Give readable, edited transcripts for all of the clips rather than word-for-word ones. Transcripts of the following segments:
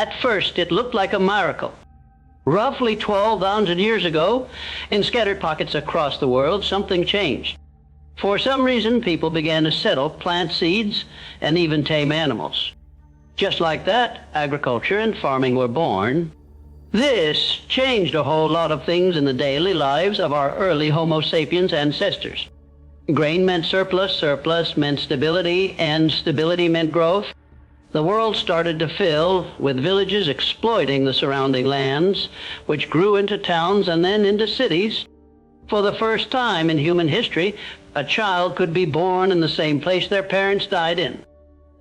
At first, it looked like a miracle. Roughly 12,000 years ago, in scattered pockets across the world, something changed. For some reason, people began to settle plant seeds and even tame animals. Just like that, agriculture and farming were born. This changed a whole lot of things in the daily lives of our early Homo sapiens ancestors. Grain meant surplus, surplus meant stability, and stability meant growth. The world started to fill with villages exploiting the surrounding lands, which grew into towns and then into cities. For the first time in human history, a child could be born in the same place their parents died in.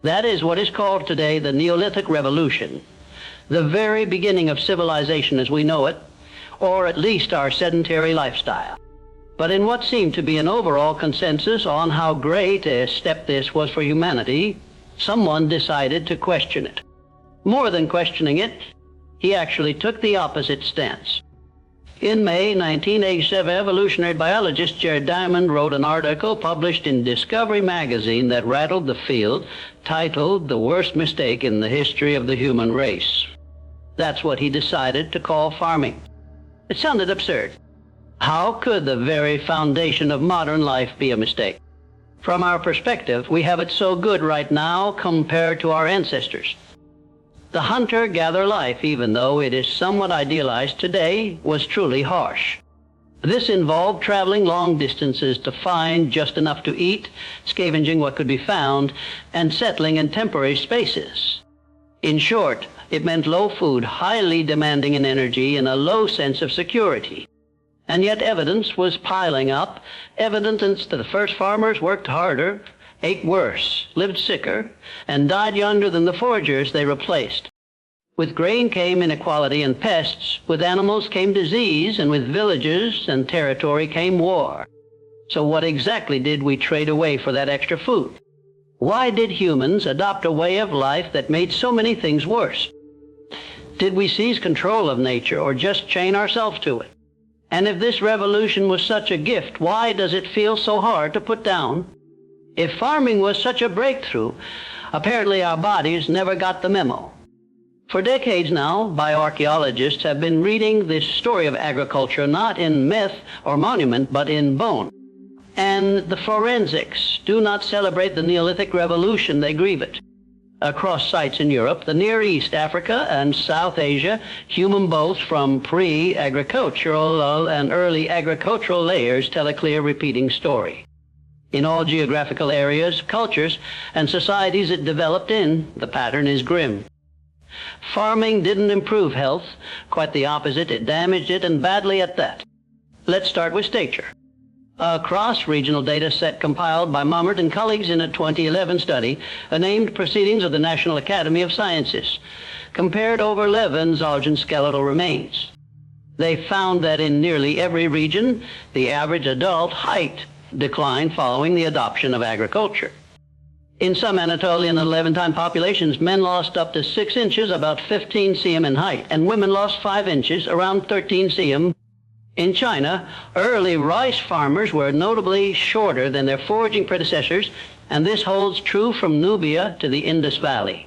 That is what is called today the Neolithic Revolution, the very beginning of civilization as we know it, or at least our sedentary lifestyle. But in what seemed to be an overall consensus on how great a step this was for humanity, someone decided to question it. More than questioning it, he actually took the opposite stance. In May 1987, evolutionary biologist Jared Diamond wrote an article published in Discovery magazine that rattled the field, titled "The Worst Mistake in the History of the Human Race." That's what he decided to call farming. It sounded absurd. How could the very foundation of modern life be a mistake? From our perspective, we have it so good right now compared to our ancestors. The hunter-gatherer life, even though it is somewhat idealized today, was truly harsh. This involved traveling long distances to find just enough to eat, scavenging what could be found, and settling in temporary spaces. In short, it meant low food, highly demanding in energy, and a low sense of security. And yet evidence was piling up, evidence that the first farmers worked harder, ate worse, lived sicker, and died younger than the foragers they replaced. With grain came inequality and pests, with animals came disease, and with villages and territory came war. So what exactly did we trade away for that extra food? Why did humans adopt a way of life that made so many things worse? Did we seize control of nature or just chain ourselves to it? And if this revolution was such a gift, why does it feel so hard to put down? If farming was such a breakthrough, apparently our bodies never got the memo. For decades now, bioarchaeologists have been reading this story of agriculture not in myth or monument, but in bone. And the forensics do not celebrate the Neolithic Revolution, they grieve it. Across sites in Europe, the Near East, Africa, and South Asia, human bones from pre-agricultural and early agricultural layers tell a clear repeating story. In all geographical areas, cultures, and societies it developed in, the pattern is grim. Farming didn't improve health, quite the opposite, it damaged it, and badly at that. Let's start with stature. A cross-regional data set compiled by Mummert and colleagues in a 2011 study, named Proceedings of the National Academy of Sciences, compared over 11 Zildjian skeletal remains. They found that in nearly every region, the average adult height declined following the adoption of agriculture. In some Anatolian and Levantine populations, men lost up to 6 inches, about 15 cm in height, and women lost 5 inches, around 13 cm. In China, early rice farmers were notably shorter than their foraging predecessors, and this holds true from Nubia to the Indus Valley.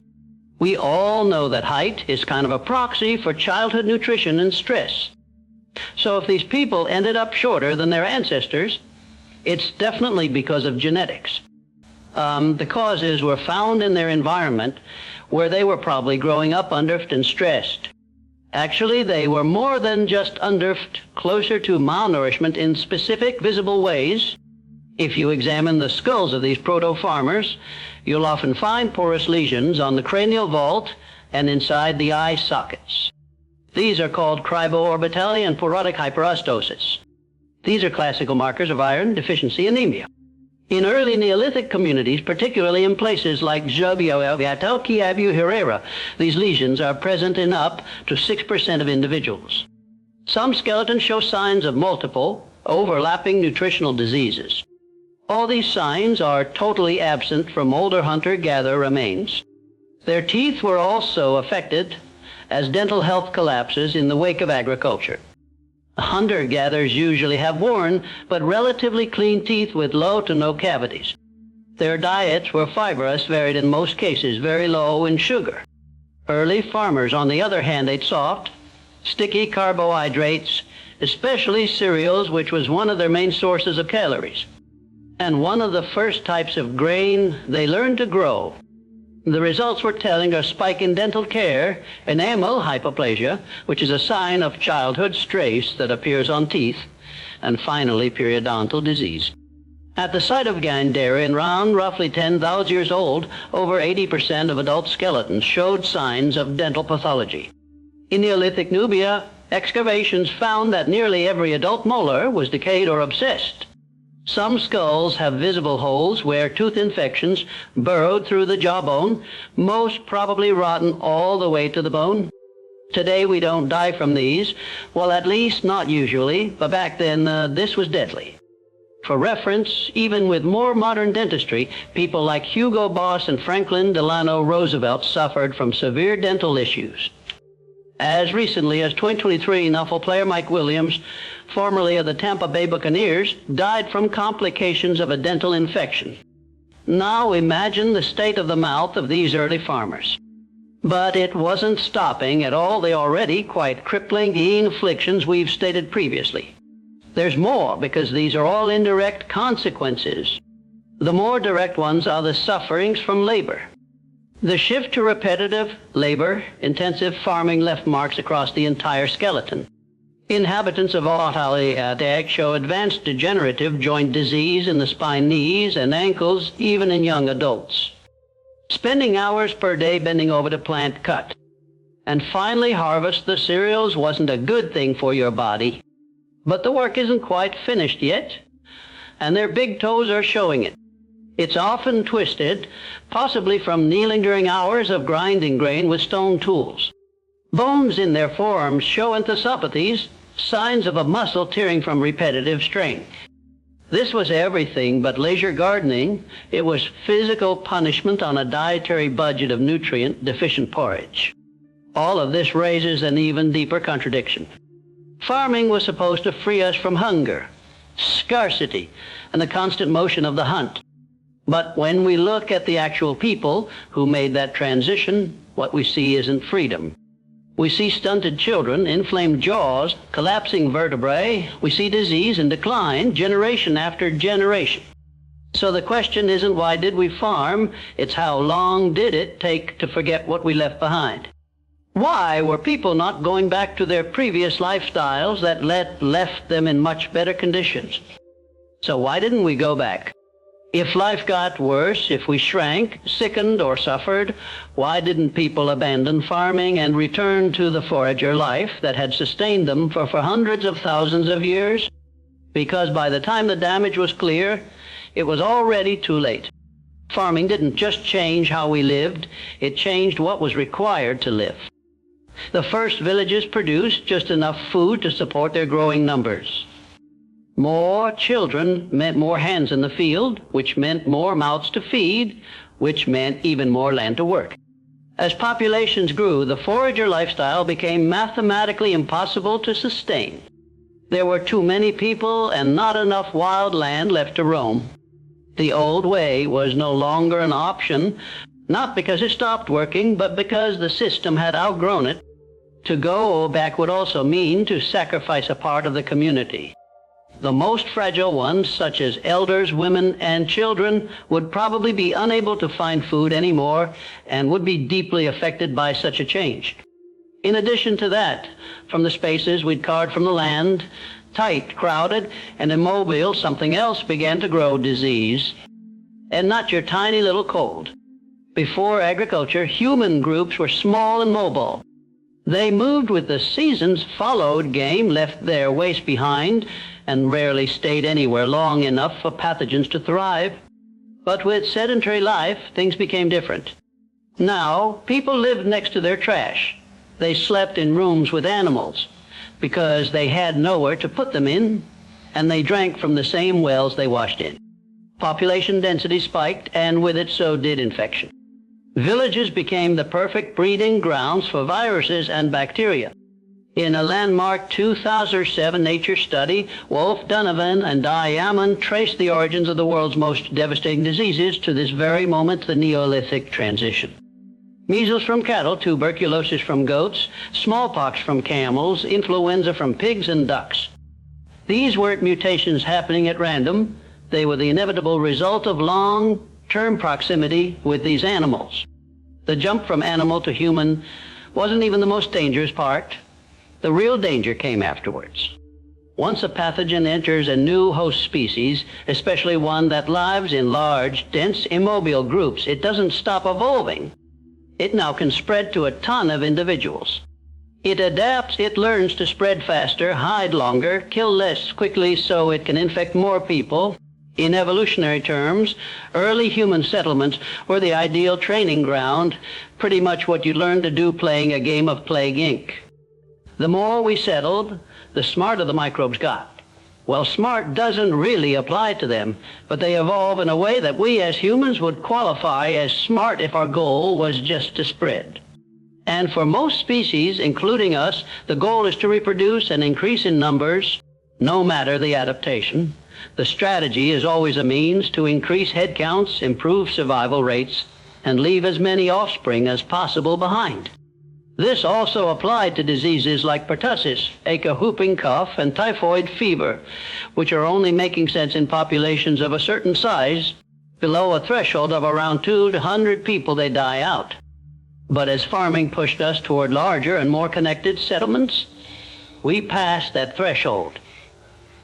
We all know that height is kind of a proxy for childhood nutrition and stress. So if these people ended up shorter than their ancestors, it's definitely because of genetics. The causes were found in their environment, where they were probably growing up underfed and stressed. Actually, they were more than just underfed, closer to malnourishment in specific visible ways. If you examine the skulls of these proto-farmers, you'll often find porous lesions on the cranial vault and inside the eye sockets. These are called criboorbitally and porotic hyperostosis. These are classical markers of iron deficiency anemia. In early Neolithic communities, particularly in places like Quiabu-Herrera, these lesions are present in up to 6% of individuals. Some skeletons show signs of multiple, overlapping nutritional diseases. All these signs are totally absent from older hunter-gatherer remains. Their teeth were also affected as dental health collapses in the wake of agriculture. Hunter-gatherers usually have worn but relatively clean teeth with low to no cavities. Their diets were fibrous, varied in most cases, very low in sugar. Early farmers, on the other hand, ate soft, sticky carbohydrates, especially cereals, which was one of their main sources of calories. And one of the first types of grain they learned to grow. The results were telling: a spike in dental care, enamel hypoplasia, which is a sign of childhood stress that appears on teeth, and finally periodontal disease. At the site of Gandaria, around roughly 10,000 years old, over 80% of adult skeletons showed signs of dental pathology. In Neolithic Nubia, excavations found that nearly every adult molar was decayed or abscessed. Some skulls have visible holes where tooth infections burrowed through the jawbone, most probably rotten all the way to the bone. Today we don't die from these, well, at least not usually, but back then this was deadly. For reference, even with more modern dentistry, people like Hugo Boss and Franklin Delano Roosevelt suffered from severe dental issues. As recently as 2023, NFL player Mike Williams, formerly of the Tampa Bay Buccaneers, died from complications of a dental infection. Now imagine the state of the mouth of these early farmers. But it wasn't stopping at all the already quite crippling afflictions we've stated previously. There's more, because these are all indirect consequences. The more direct ones are the sufferings from labor. The shift to repetitive, labor-intensive farming left marks across the entire skeleton. Inhabitants of Otalia show advanced degenerative joint disease in the spine, knees, and ankles, even in young adults. Spending hours per day bending over to plant, cut, and finally harvest the cereals wasn't a good thing for your body. But the work isn't quite finished yet, and their big toes are showing it. It's often twisted, possibly from kneeling during hours of grinding grain with stone tools. Bones in their forearms show enthesopathies, signs of a muscle tearing from repetitive strain. This was everything but leisure gardening. It was physical punishment on a dietary budget of nutrient-deficient porridge. All of this raises an even deeper contradiction. Farming was supposed to free us from hunger, scarcity, and the constant motion of the hunt. But when we look at the actual people who made that transition, what we see isn't freedom. We see stunted children, inflamed jaws, collapsing vertebrae. We see disease and decline generation after generation. So the question isn't why did we farm, it's how long did it take to forget what we left behind. Why were people not going back to their previous lifestyles that left them in much better conditions? So why didn't we go back? If life got worse, if we shrank, sickened, or suffered, why didn't people abandon farming and return to the forager life that had sustained them for hundreds of thousands of years? Because by the time the damage was clear, it was already too late. Farming didn't just change how we lived, it changed what was required to live. The first villages produced just enough food to support their growing numbers. More children meant more hands in the field, which meant more mouths to feed, which meant even more land to work. As populations grew, the forager lifestyle became mathematically impossible to sustain. There were too many people and not enough wild land left to roam. The old way was no longer an option, not because it stopped working, but because the system had outgrown it. To go back would also mean to sacrifice a part of the community. The most fragile ones, such as elders, women, and children, would probably be unable to find food anymore and would be deeply affected by such a change. In addition to that, from the spaces we'd carved from the land, tight, crowded, and immobile, something else began to grow: disease. And not your tiny little cold. Before agriculture, human groups were small and mobile. They moved with the seasons, followed game, left their waste behind, and rarely stayed anywhere long enough for pathogens to thrive. But with sedentary life, things became different. Now, people lived next to their trash. They slept in rooms with animals because they had nowhere to put them in, and they drank from the same wells they washed in. Population density spiked, and with it so did infection. Villages became the perfect breeding grounds for viruses and bacteria. In a landmark 2007 Nature study, Wolf Donovan and Di Yaman traced the origins of the world's most devastating diseases to this very moment, the Neolithic transition. Measles from cattle, tuberculosis from goats, smallpox from camels, influenza from pigs and ducks. These weren't mutations happening at random. They were the inevitable result of long-term proximity with these animals. The jump from animal to human wasn't even the most dangerous part. The real danger came afterwards. Once a pathogen enters a new host species, especially one that lives in large, dense, immobile groups, it doesn't stop evolving. It now can spread to a ton of individuals. It adapts, it learns to spread faster, hide longer, kill less quickly so it can infect more people. In evolutionary terms, early human settlements were the ideal training ground, pretty much what you learned to do playing a game of Plague Inc. The more we settled, the smarter the microbes got. Well, smart doesn't really apply to them, but they evolve in a way that we as humans would qualify as smart if our goal was just to spread. And for most species, including us, the goal is to reproduce and increase in numbers, no matter the adaptation. The strategy is always a means to increase head counts, improve survival rates, and leave as many offspring as possible behind. This also applied to diseases like pertussis, acre whooping cough, and typhoid fever, which are only making sense in populations of a certain size. Below a threshold of around 200 people, they die out. But as farming pushed us toward larger and more connected settlements, we passed that threshold.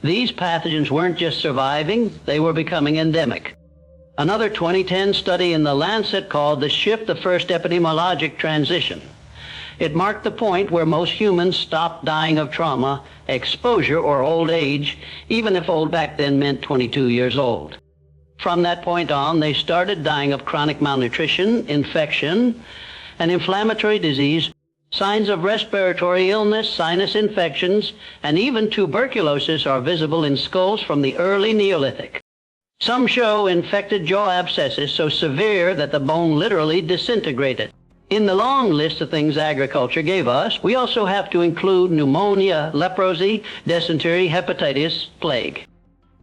These pathogens weren't just surviving, they were becoming endemic. Another 2010 study in The Lancet called the shift the first epidemiologic transition. It marked the point where most humans stopped dying of trauma, exposure, or old age, even if old back then meant 22 years old. From that point on, they started dying of chronic malnutrition, infection, and inflammatory disease, signs of respiratory illness, sinus infections, and even tuberculosis are visible in skulls from the early Neolithic. Some show infected jaw abscesses so severe that the bone literally disintegrated. In the long list of things agriculture gave us, we also have to include pneumonia, leprosy, dysentery, hepatitis, plague.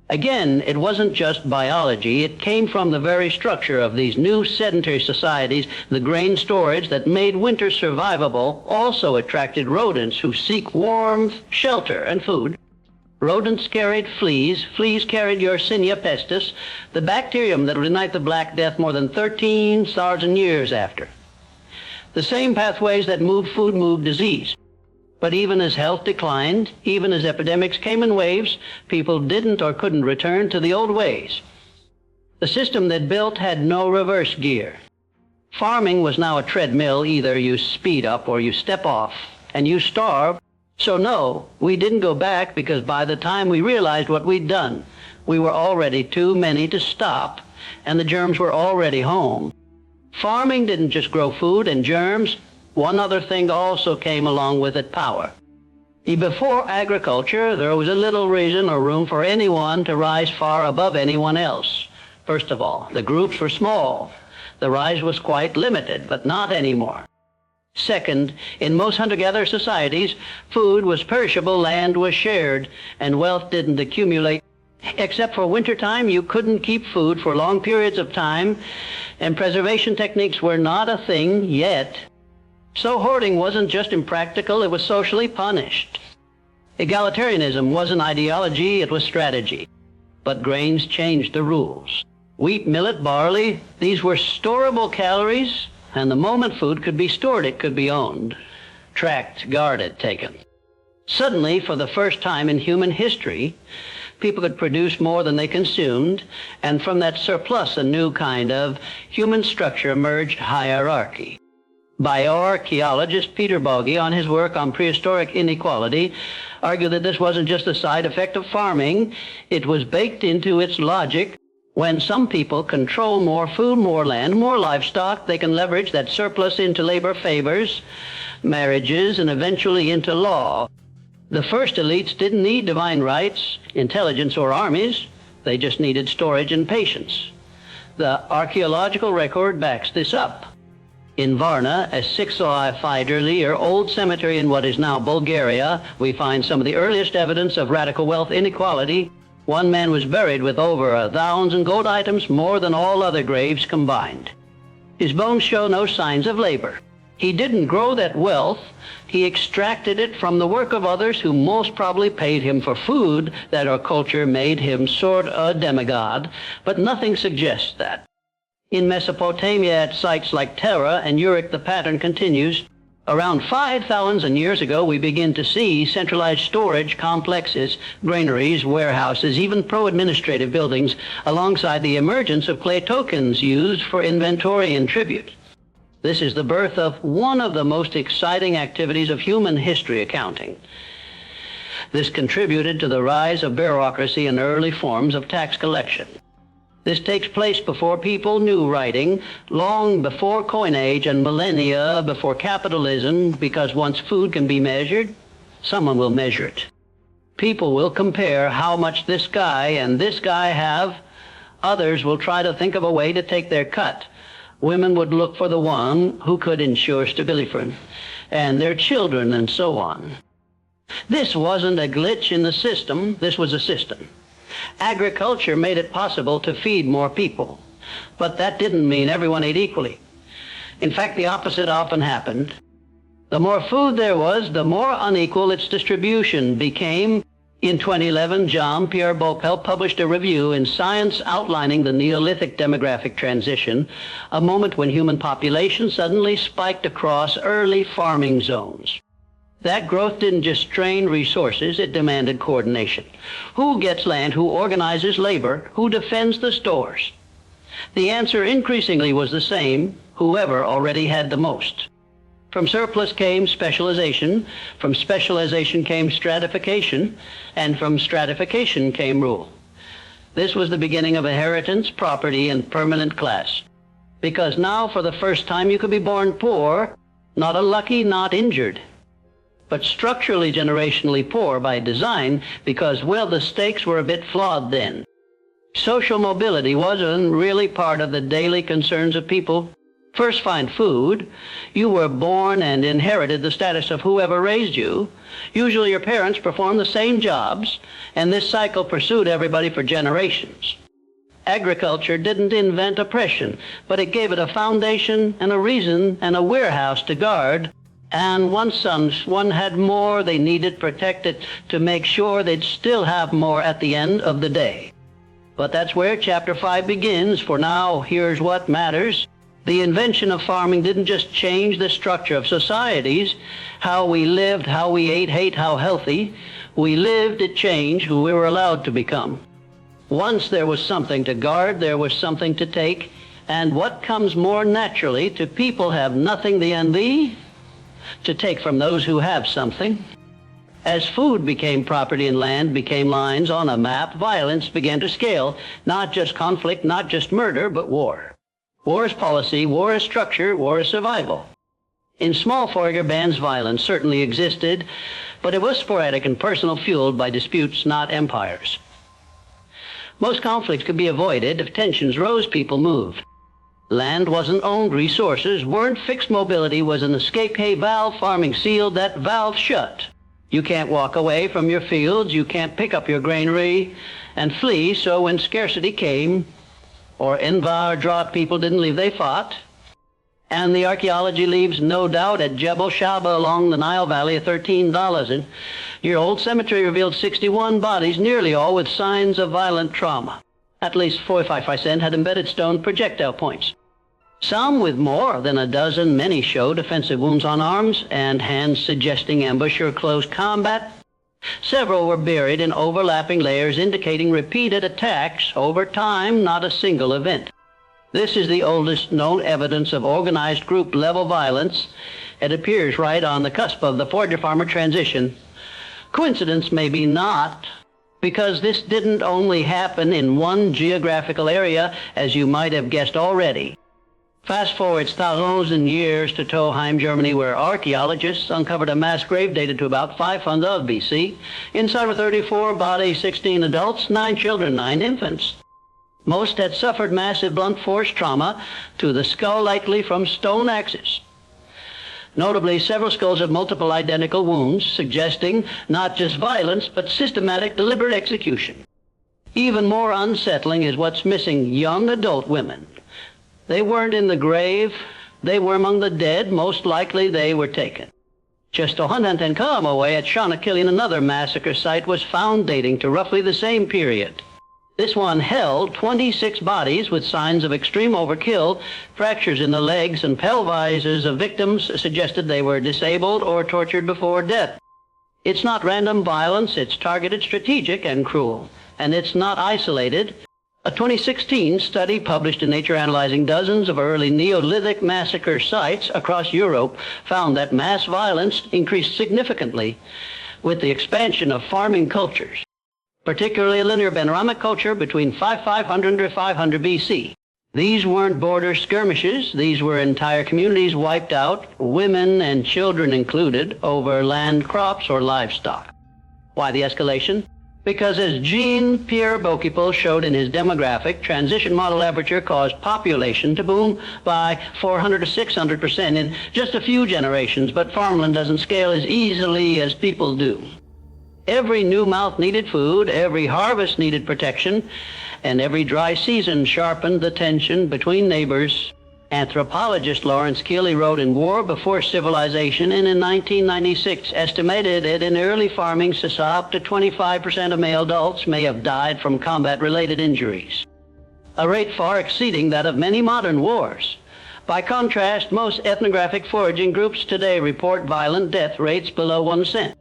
Again, it wasn't just biology, it came from the very structure of these new sedentary societies. The grain storage that made winter survivable also attracted rodents who seek warmth, shelter, and food. Rodents carried fleas. Fleas carried Yersinia pestis, the bacterium that would ignite the Black Death more than 13,000 years after. The same pathways that moved food moved disease. But even as health declined, even as epidemics came in waves, people didn't or couldn't return to the old ways. The system they'd built had no reverse gear. Farming was now a treadmill. Either you speed up or you step off, and you starve. So no, we didn't go back because by the time we realized what we'd done, we were already too many to stop, and the germs were already home. Farming didn't just grow food and germs. One other thing also came along with it, power. Before agriculture, there was a little reason or room for anyone to rise far above anyone else. First of all, the groups were small. The rise was quite limited, but not anymore. Second, in most hunter-gatherer societies, food was perishable, land was shared, and wealth didn't accumulate. Except for wintertime, you couldn't keep food for long periods of time, and preservation techniques were not a thing yet. So hoarding wasn't just impractical, it was socially punished. Egalitarianism wasn't ideology, it was strategy. But grains changed the rules. Wheat, millet, barley, these were storable calories, and the moment food could be stored, it could be owned, tracked, guarded, taken. Suddenly, for the first time in human history, people could produce more than they consumed, and from that surplus, a new kind of human structure emerged, hierarchy. Bioarchaeologist Peter Bogge, on his work on prehistoric inequality, argued that this wasn't just a side effect of farming, it was baked into its logic. When some people control more food, more land, more livestock, they can leverage that surplus into labor favors, marriages, and eventually into law. The first elites didn't need divine rights, intelligence, or armies. They just needed storage and patience. The archaeological record backs this up. In Varna, a 6,500-year old cemetery in what is now Bulgaria, we find some of the earliest evidence of radical wealth inequality. One man was buried with over 1,000 gold items, more than all other graves combined. His bones show no signs of labor. He didn't grow that wealth. He extracted it from the work of others who most probably paid him for food that our culture made him sort of a demigod, but nothing suggests that. In Mesopotamia at sites like Terra and Uruk, the pattern continues. Around 5,000 years ago, we begin to see centralized storage complexes, granaries, warehouses, even pro-administrative buildings, alongside the emergence of clay tokens used for inventory and tribute. This is the birth of one of the most exciting activities of human history accounting. This contributed to the rise of bureaucracy and early forms of tax collection. This takes place before people knew writing, long before coinage and millennia before capitalism, because once food can be measured, someone will measure it. People will compare how much this guy and this guy have. Others will try to think of a way to take their cut. Women would look for the one who could ensure stability for them, and their children, and so on. This wasn't a glitch in the system. This was a system. Agriculture made it possible to feed more people, but that didn't mean everyone ate equally. In fact, the opposite often happened. The more food there was, the more unequal its distribution became. In 2011, Jean-Pierre Baupel published a review in Science outlining the Neolithic demographic transition, a moment when human population suddenly spiked across early farming zones. That growth didn't just strain resources, it demanded coordination. Who gets land? Who organizes labor? Who defends the stores? The answer increasingly was the same: whoever already had the most. From surplus came specialization, from specialization came stratification, and from stratification came rule. This was the beginning of inheritance, property, and permanent class. Because now, for the first time, you could be born poor, not a lucky, not injured, but structurally generationally poor by design, because, well, the stakes were a bit flawed then. Social mobility wasn't really part of the daily concerns of people. First find food. You were born and inherited the status of whoever raised you. Usually your parents performed the same jobs, and this cycle pursued everybody for generations. Agriculture didn't invent oppression, but it gave it a foundation and a reason and a warehouse to guard. And once one had more, they needed protected to make sure they'd still have more at the end of the day. But that's where Chapter 5 begins. For now, here's what matters. The invention of farming didn't just change the structure of societies, how we lived, how we ate, how healthy. We lived, it changed who we were allowed to become. Once there was something to guard, there was something to take. And what comes more naturally to people have nothing the envy to take from those who have something. As food became property and land became lines on a map, violence began to scale. Not just conflict, not just murder, but war. War is policy, war is structure, war is survival. In small Fourier bands, violence certainly existed, but it was sporadic and personal, fueled by disputes, not empires. Most conflicts could be avoided. If tensions rose, people moved. Land wasn't owned, resources weren't fixed, mobility was an escape valve, farming sealed that valve shut. You can't walk away from your fields, you can't pick up your granary and flee, so when scarcity came, or enva or drought, people didn't leave, they fought. And the archaeology leaves no doubt at Jebel Shaba along the Nile Valley, a 13,000-year-old cemetery revealed 61 bodies, nearly all with signs of violent trauma. At least 45% had embedded stone projectile points. Some with more than a dozen, many showed offensive wounds on arms and hands suggesting ambush or close combat. Several were buried in overlapping layers indicating repeated attacks over time, not a single event. This is the oldest known evidence of organized group-level violence. It appears right on the cusp of the forager-farmer transition. Coincidence maybe not, because this didn't only happen in one geographical area, as you might have guessed already. Fast forward thousands years to Toheim, Germany, where archaeologists uncovered a mass grave dated to about 500 BC. Inside were 34 bodies, 16 adults, 9 children, 9 infants. Most had suffered massive blunt force trauma to the skull, likely from stone axes. Notably, several skulls have multiple identical wounds, suggesting not just violence, but systematic, deliberate execution. Even more unsettling is what's missing: young adult women. They weren't in the grave. They were among the dead. Most likely they were taken. Just 110 km away at Shonakillian, another massacre site was found dating to roughly the same period. This one held 26 bodies with signs of extreme overkill. Fractures in the legs and pelvises of victims suggested they were disabled or tortured before death. It's not random violence. It's targeted, strategic, and cruel. And it's not isolated. A 2016 study published in Nature analyzing dozens of early Neolithic massacre sites across Europe found that mass violence increased significantly with the expansion of farming cultures, particularly linear panoramic culture between 5500 to 500 BC. These weren't border skirmishes. These were entire communities wiped out, women and children included, over land, crops, or livestock. Why the escalation? Because as Jean-Pierre Bocquepel showed in his demographic, transition model aperture caused population to boom by 400 to 600% in just a few generations, but farmland doesn't scale as easily as people do. Every new mouth needed food, every harvest needed protection, and every dry season sharpened the tension between neighbors. Anthropologist Lawrence Keeley wrote in War Before Civilization and in 1996 estimated that in early farming, up to 25% of male adults may have died from combat-related injuries, a rate far exceeding that of many modern wars. By contrast, most ethnographic foraging groups today report violent death rates below 1%.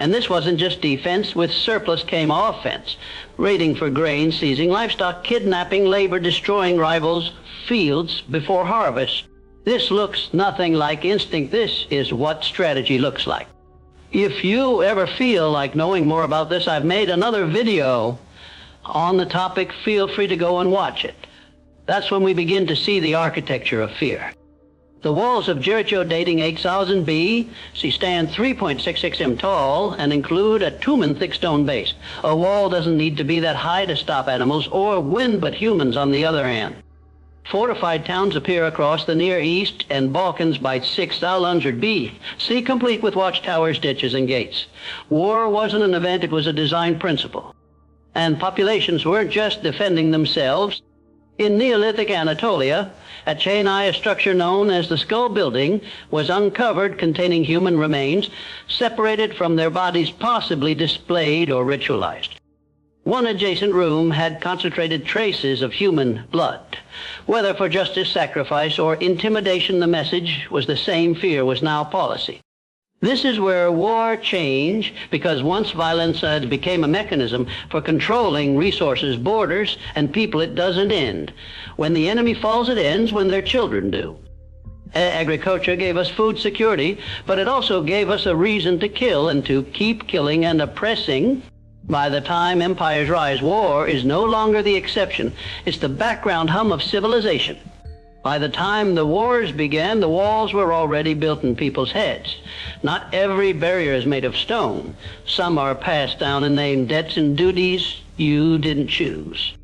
And this wasn't just defense. With surplus came offense. Raiding for grain, seizing livestock, kidnapping, labor, destroying rivals' fields before harvest. This looks nothing like instinct. This is what strategy looks like. If you ever feel like knowing more about this, I've made another video on the topic. Feel free to go and watch it. That's when we begin to see the architecture of fear. The walls of Jericho dating 8000 BC stand 3.66 m tall and include a 2-man thick stone base. A wall doesn't need to be that high to stop animals or wind, but humans on the other hand. Fortified towns appear across the Near East and Balkans by 6000 BC, complete with watchtowers, ditches, and gates. War wasn't an event, it was a design principle. And populations weren't just defending themselves. In Neolithic Anatolia, at Chennai, a structure known as the Skull Building was uncovered containing human remains, separated from their bodies, possibly displayed or ritualized. One adjacent room had concentrated traces of human blood. Whether for justice, sacrifice, or intimidation, the message was the same. Fear was now policy. This is where war changed, because once violence became a mechanism for controlling resources, borders, and people, it doesn't end. When the enemy falls, it ends when their children do. Agriculture gave us food security, but it also gave us a reason to kill and to keep killing and oppressing. By the time empires rise, war is no longer the exception. It's the background hum of civilization. By the time the wars began, the walls were already built in people's heads. Not every barrier is made of stone. Some are passed down and named debts and duties you didn't choose.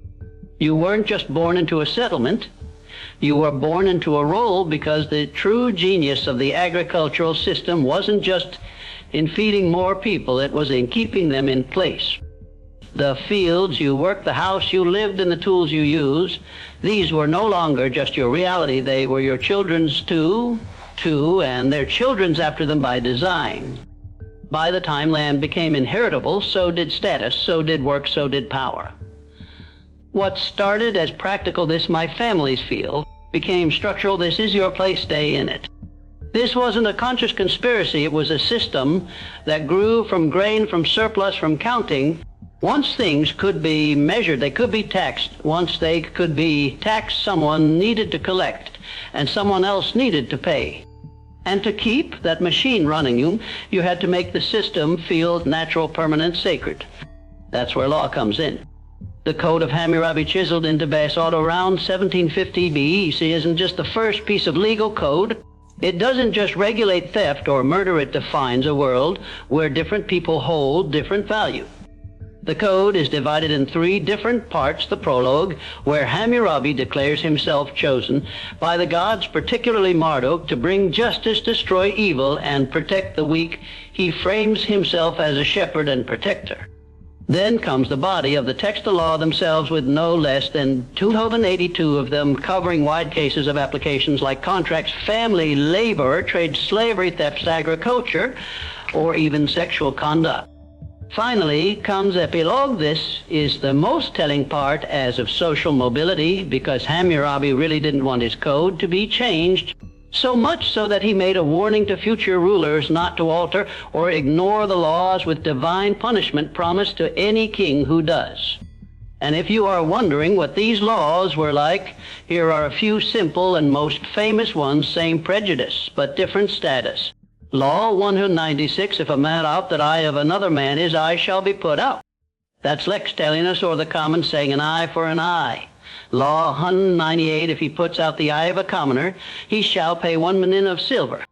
You weren't just born into a settlement. You were born into a role, because the true genius of the agricultural system wasn't just in feeding more people, it was in keeping them in place. The fields you worked, the house you lived, and the tools you used, these were no longer just your reality. They were your children's too, and their children's after them by design. By the time land became inheritable, so did status, so did work, so did power. What started as practical, this my family's field, became structural, this is your place, stay in it. This wasn't a conscious conspiracy. It was a system that grew from grain, from surplus, from counting. Once things could be measured, they could be taxed. Once they could be taxed, someone needed to collect, and someone else needed to pay. And to keep that machine running, you had to make the system feel natural, permanent, sacred. That's where law comes in. The Code of Hammurabi, chiseled into basalt around 1750 BC, isn't just the first piece of legal code. It doesn't just regulate theft or murder. It defines a world where different people hold different value. The code is divided in 3 different parts. The prologue, where Hammurabi declares himself chosen by the gods, particularly Marduk, to bring justice, destroy evil, and protect the weak. He frames himself as a shepherd and protector. Then comes the body of the text of law themselves, with no less than 282 of them covering wide cases of applications like contracts, family, labor, trade, slavery, thefts, agriculture, or even sexual conduct. Finally comes epilogue. This is the most telling part as of social mobility, because Hammurabi really didn't want his code to be changed, so much so that he made a warning to future rulers not to alter or ignore the laws, with divine punishment promised to any king who does. And if you are wondering what these laws were like, here are a few simple and most famous ones, same prejudice, but different status. Law 196, if a man out that eye of another man his eye shall be put out. That's lex talionis, or the common saying, an eye for an eye. Law 198, if he puts out the eye of a commoner, he shall pay 1 min of silver.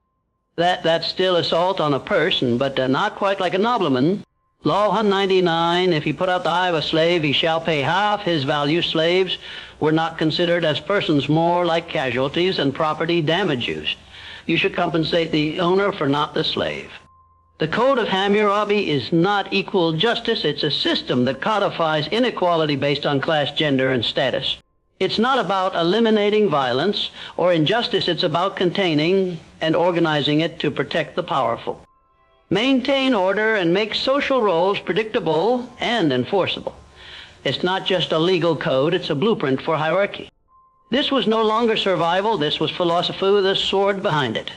That's still assault on a person, but not quite like a nobleman. Law 199, if he put out the eye of a slave, he shall pay half his value. Slaves were not considered as persons, more like casualties and property damage used. You should compensate the owner for not the slave. The Code of Hammurabi is not equal justice. It's a system that codifies inequality based on class, gender, and status. It's not about eliminating violence or injustice. It's about containing and organizing it to protect the powerful. Maintain order and make social roles predictable and enforceable. It's not just a legal code. It's a blueprint for hierarchy. This was no longer survival. This was philosophy with a sword behind it.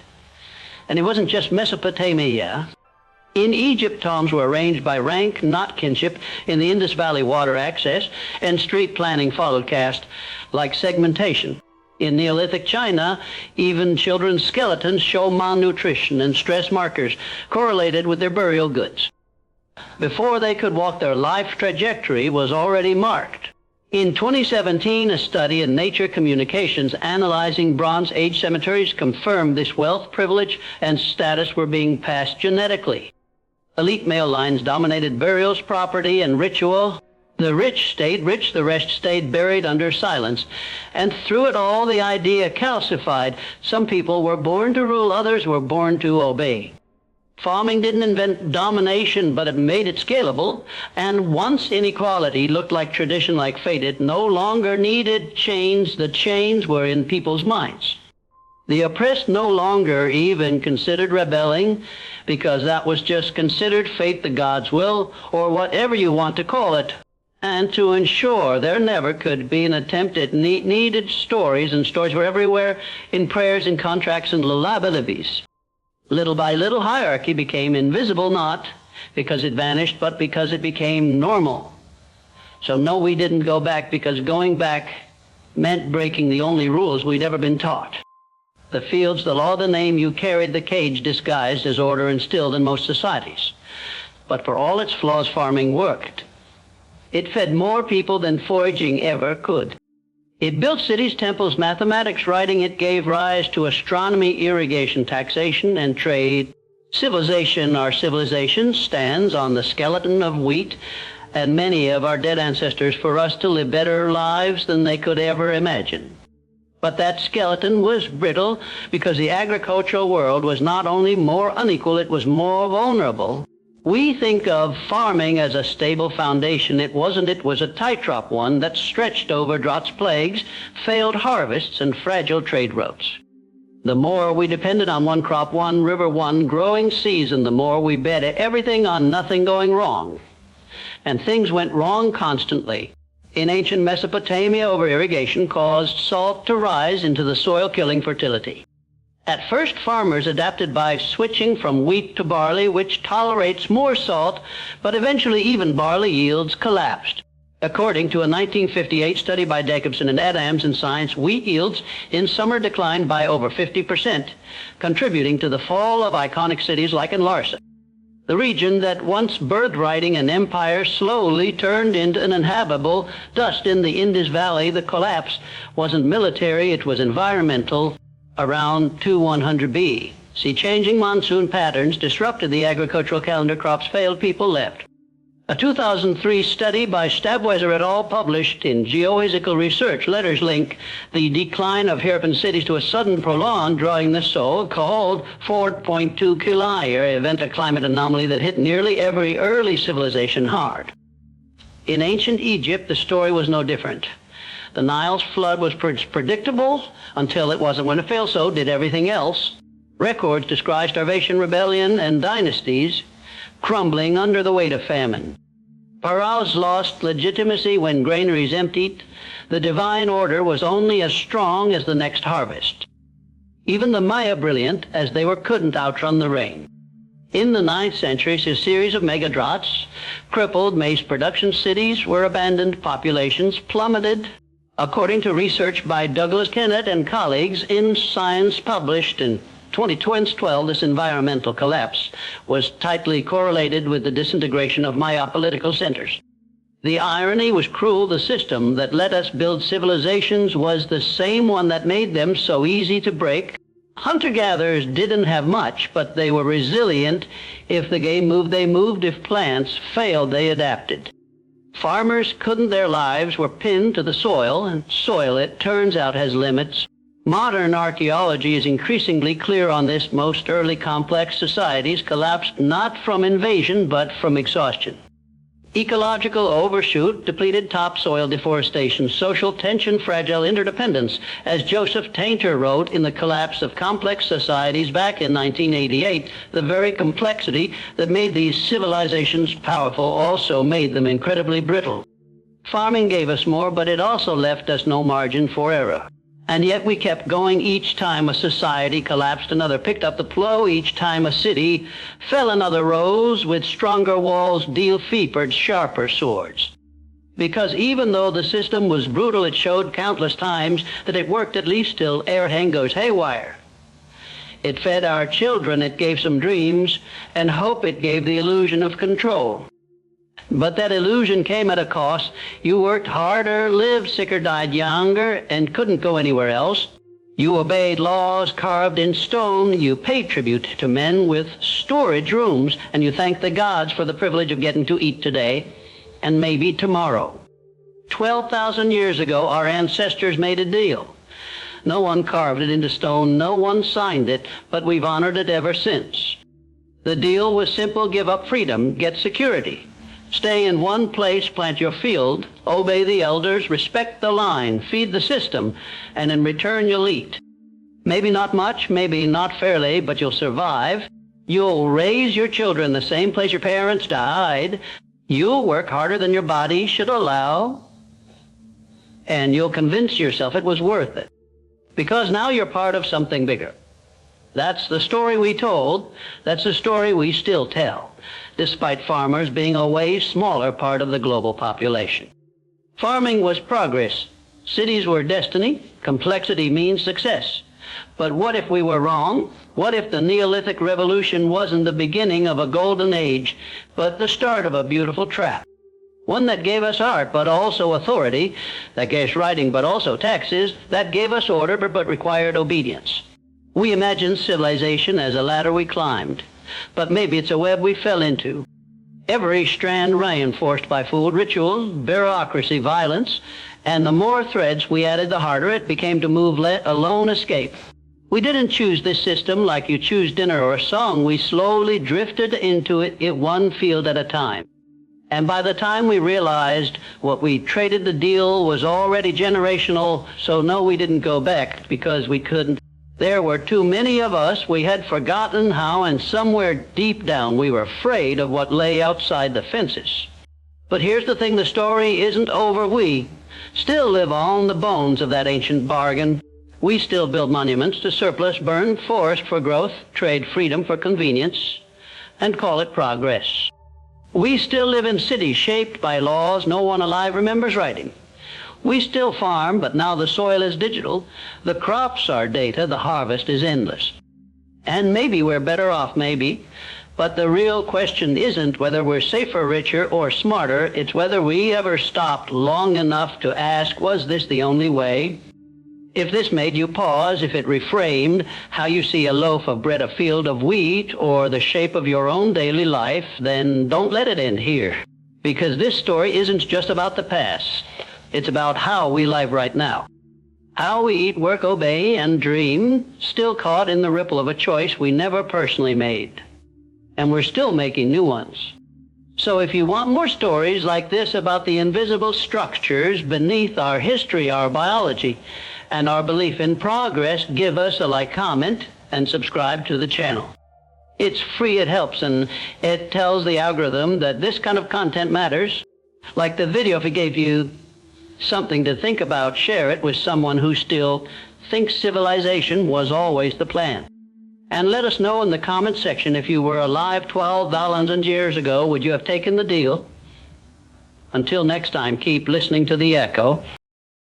And it wasn't just Mesopotamia. In Egypt, tombs were arranged by rank, not kinship. In the Indus Valley, water access and street planning followed caste, like segmentation. In Neolithic China, even children's skeletons show malnutrition, and stress markers correlated with their burial goods. Before they could walk, their life trajectory was already marked. In 2017, a study in Nature Communications analyzing Bronze Age cemeteries confirmed this wealth, privilege, and status were being passed genetically. Elite male lines dominated burials, property, and ritual. The rich stayed rich, the rest stayed buried under silence. And through it all, the idea calcified. Some people were born to rule, others were born to obey. Farming didn't invent domination, but it made it scalable. And once inequality looked like tradition, like fate, it no longer needed chains. The chains were in people's minds. The oppressed no longer even considered rebelling, because that was just considered fate, the God's will, or whatever you want to call it. And to ensure there never could be an attempt at needed stories, and stories were everywhere in prayers, in contracts, and lullabies. Little by little, hierarchy became invisible, not because it vanished, but because it became normal. So no, we didn't go back, because going back meant breaking the only rules we'd ever been taught. The fields, the law, the name you carried, the cage disguised as order instilled in most societies. But for all its flaws, farming worked. It fed more people than foraging ever could. It built cities, temples, mathematics, writing. It gave rise to astronomy, irrigation, taxation, and trade. Civilization, our civilization, stands on the skeleton of wheat and many of our dead ancestors for us to live better lives than they could ever imagine. But that skeleton was brittle, because the agricultural world was not only more unequal, it was more vulnerable. We think of farming as a stable foundation. It wasn't. It was a tightrope one that stretched over droughts, plagues, failed harvests, and fragile trade routes. The more we depended on one crop, one river, one growing season, the more we bet everything on nothing going wrong. And things went wrong constantly. In ancient Mesopotamia, over irrigation caused salt to rise into the soil, killing fertility. At first, farmers adapted by switching from wheat to barley, which tolerates more salt, but eventually even barley yields collapsed. According to a 1958 study by Jacobson and Adams in Science, wheat yields in summer declined by over 50%, contributing to the fall of iconic cities like in Larsa. The region that once birthrighting an empire slowly turned into an uninhabitable dust. In the Indus Valley, the collapse wasn't military, it was environmental. Around 2100 B. See, changing monsoon patterns disrupted the agricultural calendar. Crops failed, people left. A 2003 study by Stabweiser et al. Published in Geophysical Research Letters link the decline of Harappan cities to a sudden prolonged drawing the so-called 4.2 Kilai, or event, a climate anomaly that hit nearly every early civilization hard. In ancient Egypt, the story was no different. The Nile's flood was predictable until it wasn't. When it failed, so did everything else. Records describe starvation, rebellion, and dynasties crumbling under the weight of famine. Pharaohs lost legitimacy when granaries emptied. The divine order was only as strong as the next harvest. Even the Maya, brilliant as they were, couldn't outrun the rain. In the 9th century, a series of megadroughts crippled maize production. Cities were abandoned, populations plummeted. According to research by Douglas Kennett and colleagues in Science published in 2012, this environmental collapse was tightly correlated with the disintegration of Maya political centers. The irony was cruel. The system that let us build civilizations was the same one that made them so easy to break. Hunter-gatherers didn't have much, but they were resilient. If the game moved, they moved. If plants failed, they adapted. Farmers couldn't. Their lives were pinned to the soil, and soil, it turns out, has limits. Modern archaeology is increasingly clear on this. Most early complex societies collapsed not from invasion, but from exhaustion. Ecological overshoot, depleted topsoil, deforestation, social tension, fragile interdependence. As Joseph Tainter wrote in The Collapse of Complex Societies back in 1988, the very complexity that made these civilizations powerful also made them incredibly brittle. Farming gave us more, but it also left us no margin for error. And yet we kept going. Each time a society collapsed, another picked up the plow. Each time a city fell, another rose with stronger walls, deeper, sharper swords. Because even though the system was brutal, it showed countless times that it worked, at least till everything goes haywire. It fed our children, it gave some dreams, and hope. It gave the illusion of control. But that illusion came at a cost. You worked harder, lived sicker, died younger, and couldn't go anywhere else. You obeyed laws carved in stone. You paid tribute to men with storage rooms, and you thanked the gods for the privilege of getting to eat today and maybe tomorrow. 12,000 years ago, our ancestors made a deal. No one carved it into stone, no one signed it, but we've honored it ever since. The deal was simple: give up freedom, get security. Stay in one place, plant your field, obey the elders, respect the line, feed the system, and in return you'll eat. Maybe not much, maybe not fairly, but you'll survive. You'll raise your children the same place your parents died. You'll work harder than your body should allow. And you'll convince yourself it was worth it. Because now you're part of something bigger. That's the story we told. That's the story we still tell, despite farmers being a way smaller part of the global population. Farming was progress. Cities were destiny. Complexity means success. But what if we were wrong? What if the Neolithic Revolution wasn't the beginning of a golden age, but the start of a beautiful trap? One that gave us art, but also authority, that gave us writing, but also taxes, that gave us order, but required obedience. We imagined civilization as a ladder we climbed, but maybe it's a web we fell into. Every strand reinforced by food, rituals, bureaucracy, violence, and the more threads we added, the harder it became to move, let alone escape. We didn't choose this system like you choose dinner or a song. We slowly drifted into it one field at a time. And by the time we realized what we traded, the deal was already generational, so no, we didn't go back because we couldn't. There were too many of us. We had forgotten how, and somewhere deep down we were afraid of what lay outside the fences. But here's the thing, the story isn't over. We still live on the bones of that ancient bargain. We still build monuments to surplus, burn forest for growth, trade freedom for convenience, and call it progress. We still live in cities shaped by laws no one alive remembers writing. We still farm, but now the soil is digital. The crops are data, the harvest is endless. And maybe we're better off, maybe. But the real question isn't whether we're safer, richer, or smarter. It's whether we ever stopped long enough to ask, was this the only way? If this made you pause, if it reframed how you see a loaf of bread, a field of wheat, or the shape of your own daily life, then don't let it end here. Because this story isn't just about the past. It's about how we live right now. How we eat, work, obey, and dream, still caught in the ripple of a choice we never personally made. And we're still making new ones. So if you want more stories like this about the invisible structures beneath our history, our biology, and our belief in progress, give us a like, comment, and subscribe to the channel. It's free, it helps, and it tells the algorithm that this kind of content matters. Like the video, if it gave you something to think about, share it with someone who still thinks civilization was always the plan. And let us know in the comment section, if you were alive 12,000 years ago, would you have taken the deal? Until next time, keep listening to The Echo.